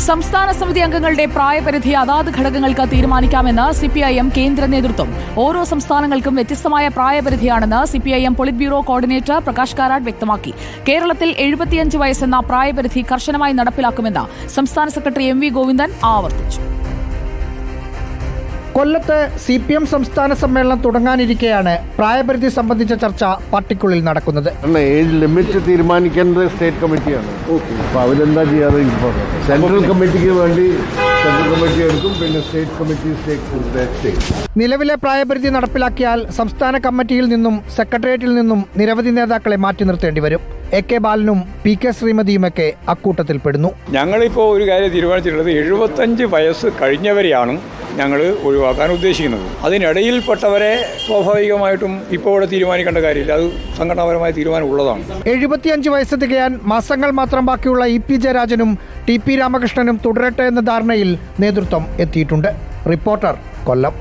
സംസ്ഥാന സമിതി അംഗങ്ങളുടെ പ്രായപരിധി അതാത് ഘടകങ്ങൾക്ക് തീരുമാനിക്കാമെന്ന് സിപിഐഎം കേന്ദ്ര നേതൃത്വം. ഓരോ സംസ്ഥാനങ്ങൾക്കും വ്യത്യസ്തമായ പ്രായപരിധിയാണെന്ന് CPIM polit bureau coordinator Prakash Karat വ്യക്തമാക്കി. കേരളത്തിൽ 75 വയസ്സെന്ന പ്രായപരിധി കർശനമായി നടപ്പിലാക്കുമെന്ന് സംസ്ഥാന സെക്രട്ടറി എം വി ഗോവിന്ദൻ ആവർത്തിച്ചു. കൊല്ലത്ത് CPM സംസ്ഥാന സമ്മേളനം തുടങ്ങാനിരിക്കെയാണ് പ്രായപരിധി സംബന്ധിച്ച ചർച്ച പാർട്ടിക്കുള്ളിൽ നടക്കുന്നത്. ഏജ് ലിമിറ്റ് തീരുമാനിക്കേണ്ടത് സ്റ്റേറ്റ് കമ്മിറ്റിയാണ്. അപ്പോൾ അവരെന്താ ചെയ്യാറ്? സെൻട്രൽ കമ്മിറ്റിക്ക് വേണ്ടി സെൻട്രൽ കമ്മിറ്റി എടുക്കും, പിന്നെ സ്റ്റേറ്റ് കമ്മിറ്റി സ്റ്റേറ്റ്. നിലവിലെ പ്രായപരിധി നടപ്പിലാക്കിയാൽ സംസ്ഥാന കമ്മിറ്റിയിൽ നിന്നും സെക്രട്ടേറിയറ്റിൽ നിന്നും നിരവധി നേതാക്കളെ മാറ്റി നിർത്തേണ്ടി വരും. AK ബാലനും PK ശ്രീമതിയുമൊക്കെ അക്കൂട്ടത്തിൽപ്പെടുന്നു. ഞങ്ങളിപ്പോൾ ഒരു കാര്യം തീരുമാനിച്ചിട്ടുള്ളത് 75 വയസ്സ് കഴിഞ്ഞവരെയാണ് ഞങ്ങൾ ഒഴിവാക്കാൻ ഉദ്ദേശിക്കുന്നത്. അതിനിടയിൽപ്പെട്ടവരെ സ്വാഭാവികമായിട്ടും ഇപ്പോൾ ഇവിടെ തീരുമാനിക്കേണ്ട കാര്യമില്ല, അത് സംഘടനാപരമായ തീരുമാനം ഉള്ളതാണ്. 75 വയസ്സ് തികയാൻ മാസങ്ങൾ മാത്രം ബാക്കിയുള്ള EP ജയരാജനും TP രാമകൃഷ്ണനും തുടരട്ടെ എന്ന ധാരണയിൽ നേതൃത്വം എത്തിയിട്ടുണ്ട്. റിപ്പോർട്ടർ, കൊല്ലം.